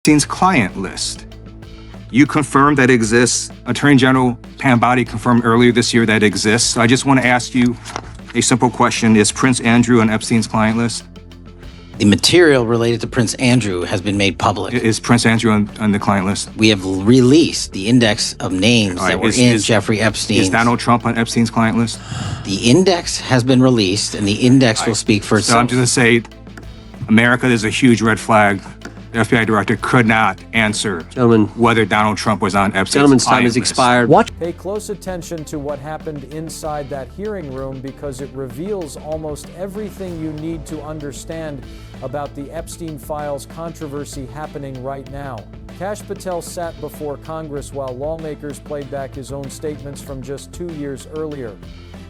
Epstein's client list. You confirmed that it exists. Attorney General Pam Bondi confirmed earlier this year that it exists. So I just want to ask you a simple question. Is Prince Andrew on Epstein's client list? The material related to Prince Andrew has been made public. Is Prince Andrew on the client list? We have released the index of names that were in Jeffrey Epstein's. Is Donald Trump on Epstein's client list? The index has been released, and the index will speak for itself. So I'm just going to say, America, there's a huge red flag. The FBI director could not answer whether Donald Trump was on Epstein's Gentleman's client time has list. expired. Pay close attention to what happened inside that hearing room, because it reveals almost everything you need to understand about the Epstein files controversy happening right now. Kash Patel sat before Congress while lawmakers played back his own statements from just 2 years earlier.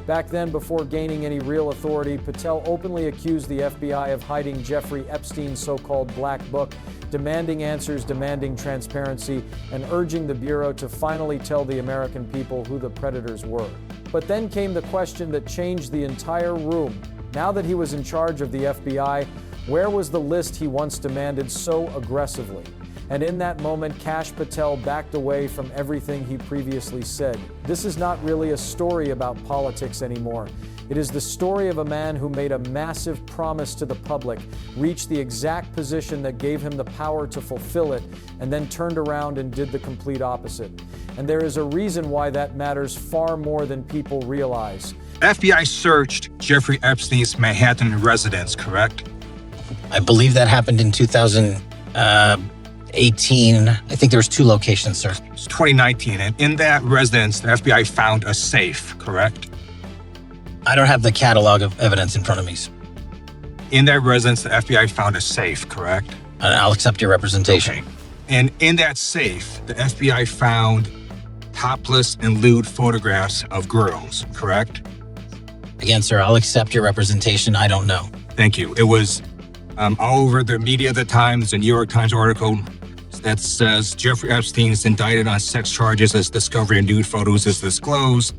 Back then, before gaining any real authority, Patel openly accused the FBI of hiding Jeffrey Epstein's so-called black book, demanding answers, demanding transparency, and urging the Bureau to finally tell the American people who the predators were. But then came the question that changed the entire room. Now that he was in charge of the FBI, where was the list he once demanded so aggressively? And in that moment, Kash Patel backed away from everything he previously said. This is not really a story about politics anymore. It is the story of a man who made a massive promise to the public, reached the exact position that gave him the power to fulfill it, and then turned around and did the complete opposite. And there is a reason why that matters far more than people realize. FBI searched Jeffrey Epstein's Manhattan residence, correct? I believe that happened in 2018. I think there was 2 locations, sir. It's 2019, and in that residence, the FBI found a safe, correct? I don't have the catalog of evidence in front of me. In that residence, the FBI found a safe, correct? I'll accept your representation. Okay. And in that safe, the FBI found topless and lewd photographs of girls, correct? Again, sir, I'll accept your representation. I don't know. Thank you. It was all over the media at the time. There's a New York Times article that says Jeffrey Epstein is indicted on sex charges as discovery of nude photos is disclosed,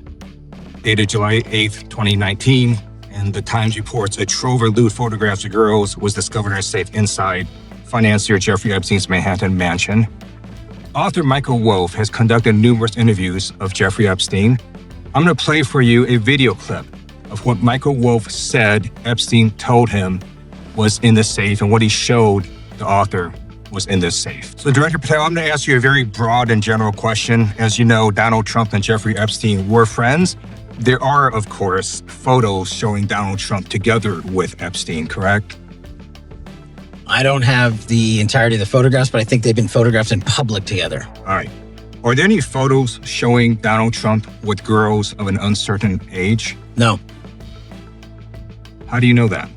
dated July 8th, 2019. And the Times reports a trove of lewd photographs of girls was discovered in a safe inside financier Jeffrey Epstein's Manhattan mansion. Author Michael Wolff has conducted numerous interviews of Jeffrey Epstein. I'm going to play for you a video clip of what Michael Wolff said Epstein told him was in the safe and what he showed the author was in this safe. So Director Patel, I'm going to ask you a very broad and general question. As you know, Donald Trump and Jeffrey Epstein were friends. There are, of course, photos showing Donald Trump together with Epstein, correct? I don't have the entirety of the photographs, but I think they've been photographed in public together. All right. Are there any photos showing Donald Trump with girls of an uncertain age? No. How do you know that?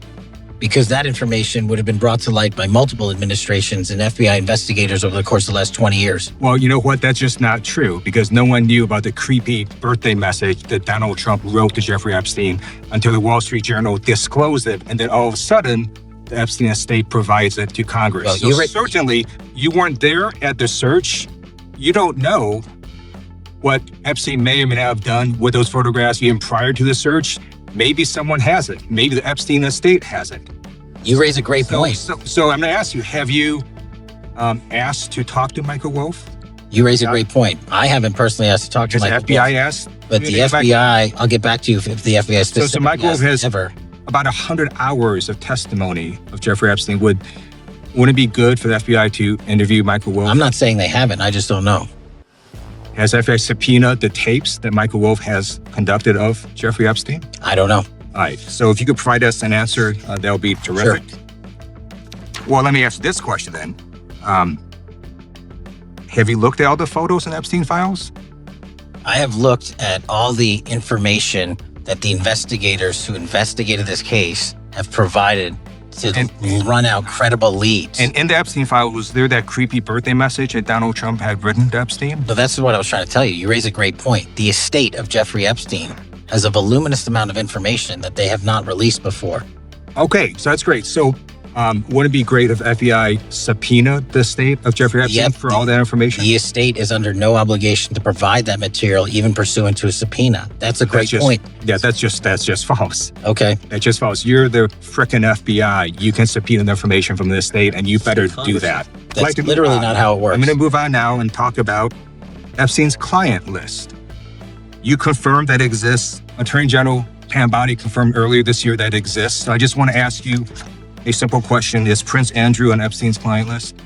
Because that information would have been brought to light by multiple administrations and FBI investigators over the course of the last 20 years. Well, you know what? That's just not true, because no one knew about the creepy birthday message that Donald Trump wrote to Jeffrey Epstein until the Wall Street Journal disclosed it. And then all of a sudden, the Epstein estate provides it to Congress. Well, so certainly, you weren't there at the search. You don't know what Epstein may or may not have done with those photographs even prior to the search. Maybe someone has it. Maybe the Epstein estate has it. You raise a great point. So I'm going to ask you, have you asked to talk to Michael Wolff? You raise a great point. I haven't personally asked to talk to Michael Has the FBI asked? But the FBI, I'll get back to you if the FBI specifically So Michael Wolff has ever. about 100 hours of testimony of Jeffrey Epstein. Wouldn't it be good for the FBI to interview Michael Wolff? I'm not saying they haven't. I just don't know. Has FBI subpoenaed the tapes that Michael Wolff has conducted of Jeffrey Epstein? I don't know. All right. So if you could provide us an answer, that would be terrific. Sure. Well, let me ask this question then. Have you looked at all the photos in Epstein files? I have looked at all the information that the investigators who investigated this case have provided to run out credible leads. And in the Epstein file, was there that creepy birthday message that Donald Trump had written to Epstein? So that's what I was trying to tell you. You raise a great point. The estate of Jeffrey Epstein has a voluminous amount of information that they have not released before. Okay, so that's great. So Would it be great if FBI subpoenaed the estate of Jeffrey Epstein Yep. for all that information? The estate is under no obligation to provide that material, even pursuant to a subpoena. That's a great point. Yeah, that's just false. Okay. That's just false. You're the frickin' FBI. You can subpoena the information from the estate, and you better do that. That's literally not how it works. I'm going to move on now and talk about Epstein's client list. You confirmed that it exists. Attorney General Pam Bondi confirmed earlier this year that it exists. So I just want to ask you a simple question. Is Prince Andrew on Epstein's client list?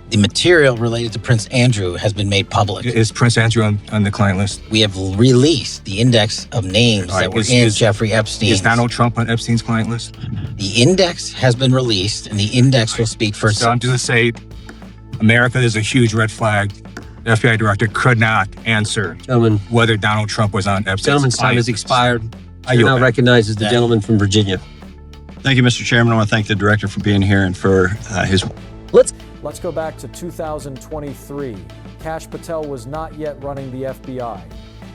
The material related to Prince Andrew has been made public. Is Prince Andrew on the client list? We have released the index of names that were in Jeffrey Epstein. Is Donald Trump on Epstein's client list? The index has been released, and the index will speak for itself. So I'm going to say America is a huge red flag. The FBI director could not answer whether Donald Trump was on Epstein's Gentleman's time client has list. expired. I yield now back. recognizes the gentleman from Virginia. Thank you, Mr. Chairman. I want to thank the director for being here and for his. Let's go back to 2023. Kash Patel was not yet running the FBI.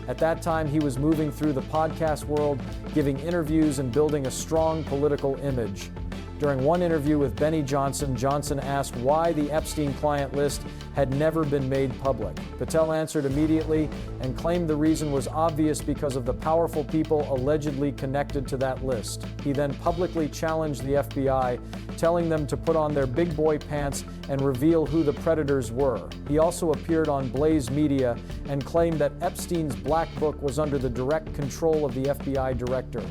At that time, he was moving through the podcast world, giving interviews and building a strong political image. During one interview with Benny Johnson, Johnson asked why the Epstein client list had never been made public. Patel answered immediately and claimed the reason was obvious because of the powerful people allegedly connected to that list. He then publicly challenged the FBI, telling them to put on their big boy pants and reveal who the predators were. He also appeared on Blaze Media and claimed that Epstein's black book was under the direct control of the FBI director.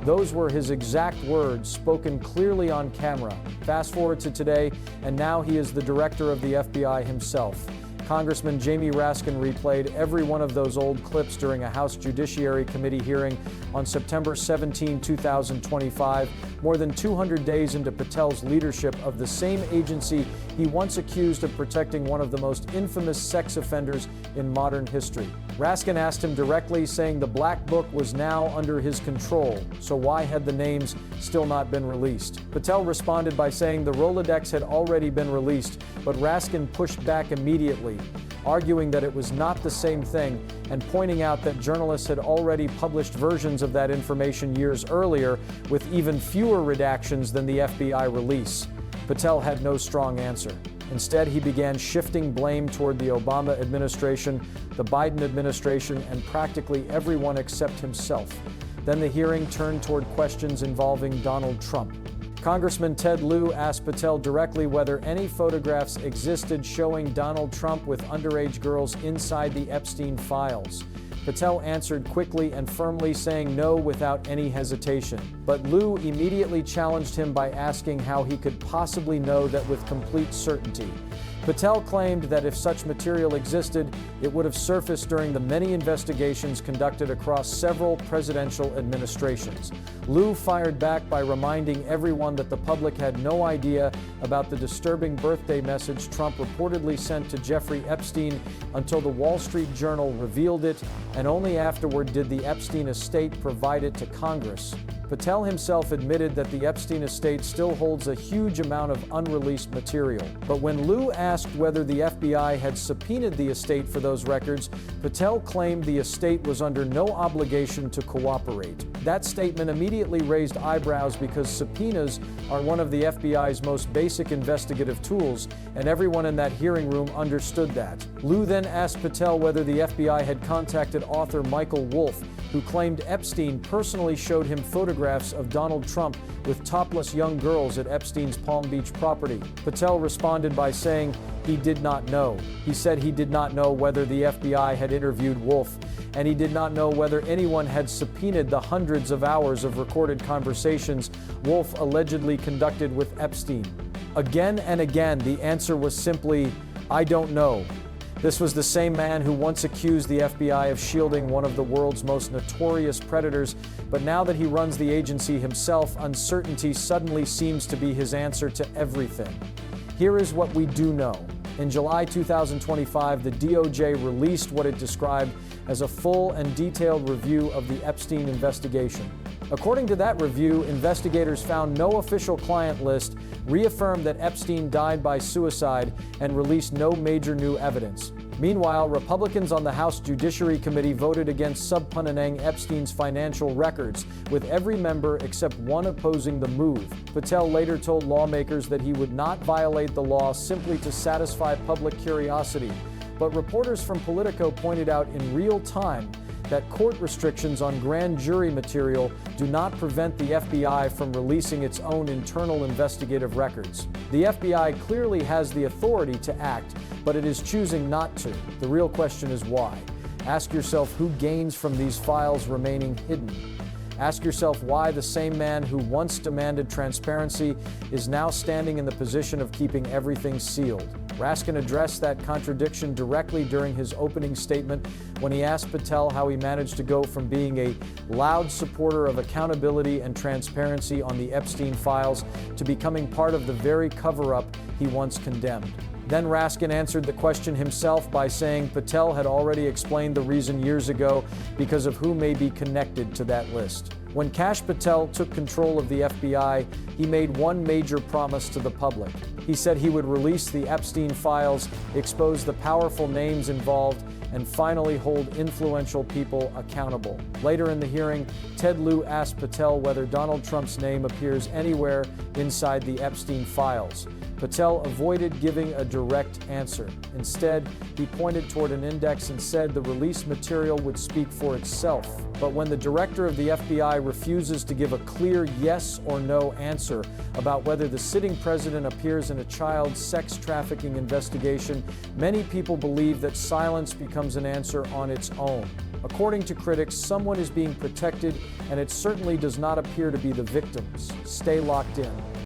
Those were his exact words, spoken clearly on camera. Fast forward to today, and now he is the director of the FBI himself. Congressman Jamie Raskin replayed every one of those old clips during a House Judiciary Committee hearing on September 17, 2025, more than 200 days into Patel's leadership of the same agency he once accused of protecting one of the most infamous sex offenders in modern history. Raskin asked him directly, saying the Black Book was now under his control, so why had the names still not been released? Patel responded by saying the Rolodex had already been released, but Raskin pushed back immediately, arguing that it was not the same thing and pointing out that journalists had already published versions of that information years earlier with even fewer redactions than the FBI release. Patel had no strong answer. Instead, he began shifting blame toward the Obama administration, the Biden administration, and practically everyone except himself. Then the hearing turned toward questions involving Donald Trump. Congressman Ted Lieu asked Patel directly whether any photographs existed showing Donald Trump with underage girls inside the Epstein files. Patel answered quickly and firmly, saying no without any hesitation. But Lieu immediately challenged him by asking how he could possibly know that with complete certainty. Patel claimed that if such material existed, it would have surfaced during the many investigations conducted across several presidential administrations. Lieu fired back by reminding everyone that the public had no idea about the disturbing birthday message Trump reportedly sent to Jeffrey Epstein until the Wall Street Journal revealed it, and only afterward did the Epstein estate provide it to Congress. Patel himself admitted that the Epstein estate still holds a huge amount of unreleased material. But when Lieu asked whether the FBI had subpoenaed the estate for those records, Patel claimed the estate was under no obligation to cooperate. That statement immediately raised eyebrows because subpoenas are one of the FBI's most basic investigative tools, and everyone in that hearing room understood that. Lieu then asked Patel whether the FBI had contacted author Michael Wolff, who claimed Epstein personally showed him photographs of Donald Trump with topless young girls at Epstein's Palm Beach property. Patel responded by saying he did not know. He said he did not know whether the FBI had interviewed Wolff, and he did not know whether anyone had subpoenaed the hundreds of hours of recorded conversations Wolff allegedly conducted with Epstein. Again and again, the answer was simply, I don't know. This was the same man who once accused the FBI of shielding one of the world's most notorious predators, but now that he runs the agency himself, uncertainty suddenly seems to be his answer to everything. Here is what we do know. In July 2025, the DOJ released what it described as a full and detailed review of the Epstein investigation. According to that review, investigators found no official client list, reaffirmed that Epstein died by suicide, and released no major new evidence. Meanwhile, Republicans on the House Judiciary Committee voted against subpoenaing Epstein's financial records, with every member except one opposing the move. Patel later told lawmakers that he would not violate the law simply to satisfy public curiosity. But reporters from Politico pointed out in real time that court restrictions on grand jury material do not prevent the FBI from releasing its own internal investigative records. The FBI clearly has the authority to act, but it is choosing not to. The real question is why. Ask yourself who gains from these files remaining hidden. Ask yourself why the same man who once demanded transparency is now standing in the position of keeping everything sealed. Raskin addressed that contradiction directly during his opening statement when he asked Patel how he managed to go from being a loud supporter of accountability and transparency on the Epstein files to becoming part of the very cover-up he once condemned. Then Raskin answered the question himself by saying Patel had already explained the reason years ago because of who may be connected to that list. When Kash Patel took control of the FBI, he made one major promise to the public. He said he would release the Epstein files, expose the powerful names involved, and finally hold influential people accountable. Later in the hearing, Ted Lieu asked Patel whether Donald Trump's name appears anywhere inside the Epstein files. Patel avoided giving a direct answer. Instead, he pointed toward an index and said the released material would speak for itself. But when the director of the FBI refuses to give a clear yes or no answer about whether the sitting president appears in a child sex trafficking investigation, many people believe that silence becomes an answer on its own. According to critics, someone is being protected, and it certainly does not appear to be the victims. Stay locked in.